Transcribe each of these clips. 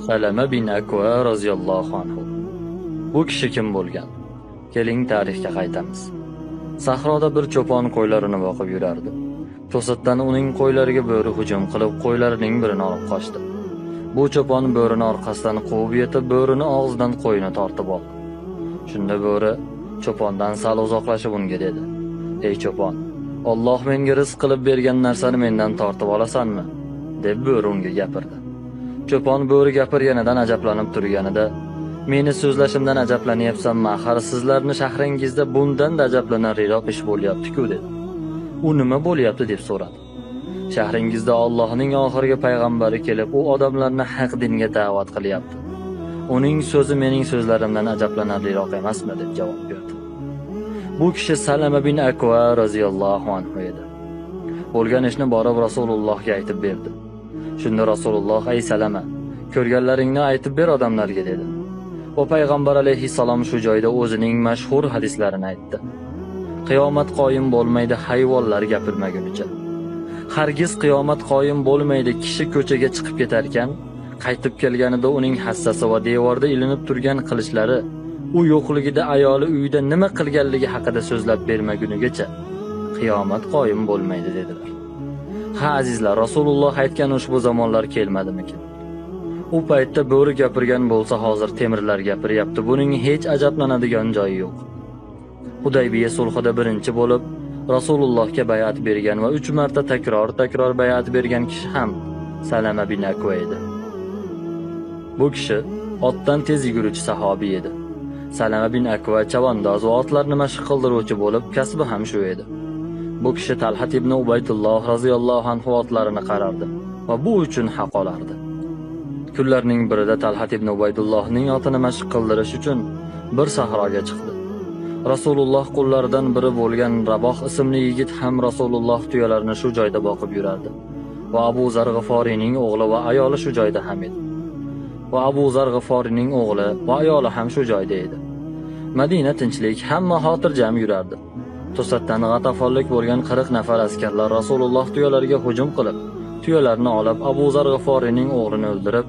Salama bin Akva roziyallohu anhu. Bu kishi kim bo'lgan? Keling tarixga qaytamiz. Sahroda bir cho'pon qo'ylarini boqib yurardi. To'satdan uning qo'ylariga bo'ri hujum qilib, qo'ylarining birini olib qochdi. Bu cho'pon bo'rini orqasidan quvib yetib, bo'rini og'zidan qo'yni tortib oldi. Shunda bo'ri cho'pondan sal uzoqlashib unga dedi: "Ey cho'pon, Alloh menga rizq qilib bergan narsani mendan tortib olasanmi?" deb bo'ri unga gapirdi. Cho'pon bo'ri gapirganidan ajablanib turganida: "Meni so'zlashimdan ajablanyapsanmi? Axir sizlarni shahringizda bundan da ajablanarliroq ish bo'lyapti-ku" dedi. "U nima bo'lyapti?" deb so'radi. "Shahringizda Allohning oxirgi payg'ambari kelib, u odamlarni haq dinga da'vat qilyapti. Uning so'zi mening so'zlarimdan ajablanarliroq emasmi?" deb javob berdi. Bu kishi Salama bin Akva roziyallohu anhu edi. Bo'lgan ishni borib Rasulullohga aytib berdi. Shunda Rasululloh: "Ey Salama, ko'rganlaringni aytib ber odamlarga" dedi. Va payg'ambar alayhissalom shu joyda o'zining mashhur hadislarini aytdi. Qiyomat qoyim bo'lmaydi hayvonlar gapirmagunicha. Hargiz qiyomat qoyim bo'lmaydi kishi ko'chaga chiqib ketar ekan, qaytib kelganida uning hassasi va devorda ilinib turgan qilichlari, u yo'qligida ayoli uyida nima qilganligi haqida so'zlab bermagunigacha qiyomat qoyim bo'lmaydi dedilar. Ha azizlar, Rasululloh aytgan ushbu zamonlar kelmadimikin? U paytda bo'ri gapirgan bo'lsa, hozir temirlar gapiryapti. Buning hech ajablanadigan joyi yo'q. Hudaybiya sulhida birinchi bo'lib Rasulullohga bay'at bergan va 3 marta takror bay'at bergan kishi ham Salama bin Akva edi. Bu kishi otdan tez yuguruvchi sahobiy edi. Salama bin Akva chavandoz va otlarni mashq qildiruvchi bo'lib, kasbi ham shu edi. Bu kishi Talhat ibn Ubaydulloh roziyallohu anhu otlarini qarardi va bu uchun haq olardi. Kunlarning birida Talhat ibn Ubaydullohning otini mashq qildirish uchun bir sahroga chiqdi. Rasululloh qullaridan biri bo'lgan Raboh ismli yigit ham Rasululloh tuyalarini shu joyda boqib yurardi. Va Abu Zar G'iforining o'g'li va ayoli shu joyda ham edi. Madina tinchlik, hamma xotirjam yurardi. To'satdan g'atafonlik bo'lgan 40 nafar askarlar Rasululloh tuyalariga hujum qilib, tuyalarni olib Abu Zar G'iforining o'g'lini o'ldirib,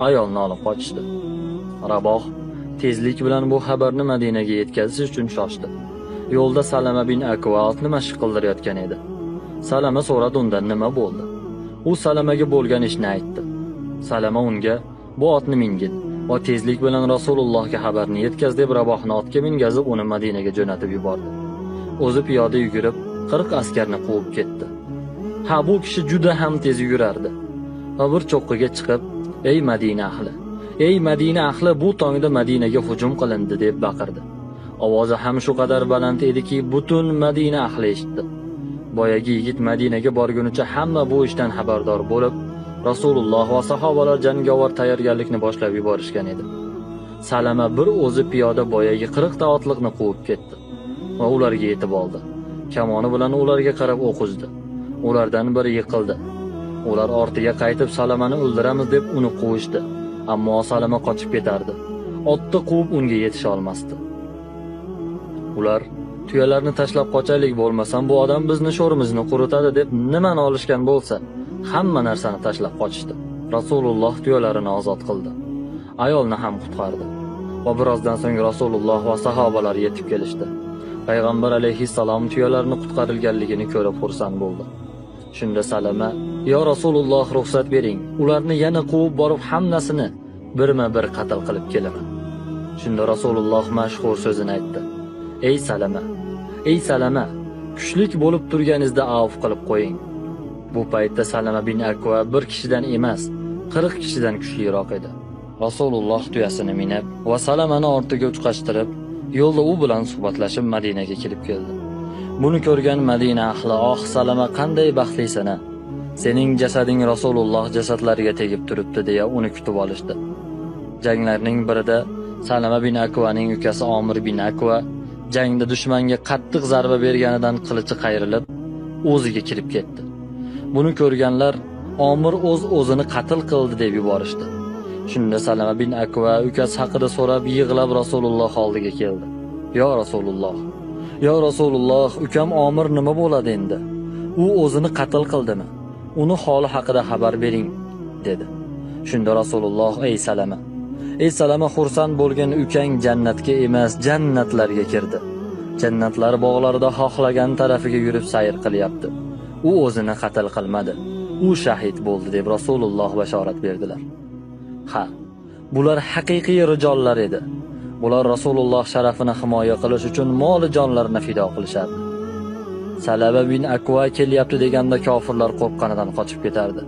ayolni olib qochishdi. Raboh tezlik bilan bu xabarni Madinaga yetkazish uchun shoshdi. Yo'lda Salama bin Akva otni mashq qildirayotgan edi. Salama so'radi undan nima bo'ldi. U Salamaga bo'lgan ishni aytdi. Salama unga: "Bu otni mingin va tezlik bilan Rasulullohga xabarni yetkaz" deb Rabohni otga mingazib uni Madinaga jo'natib yubordi. O'zi piyoda yugurib 40 askarni quvib ketdi. Ha, bu kishi juda ham tez yugurardi. Va bir cho'qqiga chiqib: "Ey Madina ahli! Ey Madina ahli, bu tongda Madinaga hujum qilindi" deb baqirdi. Ovozi ham shu qadar baland ediki, butun Madina ahli eshitdi. Boyagi yigit Madinaga borgunicha hamma bu ishdan xabardor bo'lib, Rasululloh va sahobalar jangovar tayyorgarlikni boshlab yuborishgan edi. Salama bir o'zi piyoda boyagi 40 ta otliqni quvib ketdi va ularga yetib oldi. Kamoni bilan ularga qarab o'q uzdi. Ulardan biri yiqildi. Ular ortiga qaytib Salamani o'ldiramiz deb uni quvishdi. Ammo Salama qochib ketardi. Otni quvib unga yetisha olmasdi. Ular tuyalarni tashlab qochaylik, bo'lmasam bu odam bizni sho'rimizni quritadi deb nimani olishgan bo'lsa, hamma narsani tashlab qochishdi. Rasululloh tuyalarini ozod qildi. Ayolni ham qutqardi. Va birozdan so'ng Rasululloh va sahobalar yetib kelishdi. Payg'ambar alayhissalom tuyalarni qutqarilganligini ko'rib xursand bo'ldi. Shunda Salama: "Ya Rasululloh, ruxsat bering. Ularni yana quvib borib hammasini birma-bir qatl qilib kelaman." Shunda Rasululloh mashhur so'zini aytdi: "Ey Salama, ey Salama, kuchlik bo'lib turganingizda avf qilib qo'ying." Bu paytda Salama bin Akva bir kishidan emas, 40 kishidan kuchliroq edi. Rasululloh tuyasini minib va Salamani ortiga uchqashtirib, yo'lda u bilan suhbatlashib Madinaga kelib keldi. Buni ko'rgan Madina ahli: "Oh Salama, qanday baxtlisan-a! Sening jasading Rasululloh jasadlariga tegib turibdi" deya uni kutib olishdi. Janglarning birida Salama bin Akvaning ukasi Omir bin Akva jangda dushmanga qattiq zarba berganidan qilichi qayrilib, o'ziga kirib ketdi. Buni ko'rganlar Omir o'zini qatl qildi deb yuborishdi. Shunda Salama bin Akva ukasi haqida so'rab yig'lab Rasululloh oldiga keldi. "Ya Rasululloh, ya Rasululloh, ukam Omir nima bo'ladi endi? U o'zini qatl qildimi? Uni holi haqida xabar bering" dedi. Shunda Rasululloh: ey Salama, xursand bo'lgan ukang jannatga emas, jannatlarga kirdi. Jannatlar bog'larida xohlagan tarafiga yurib sayr qilyapti. U o'zini qatl qilmadi. U shahid bo'ldi deb Rasululloh bashorat berdilar. Ha, bular haqiqiy rijollar edi. Bular Rasululloh sharafini himoya qilish uchun mol jonlarini fido qilishardi. Salaba bin Akva kelyapti deganda kofirlar qo'rqqanidan qochib ketardi.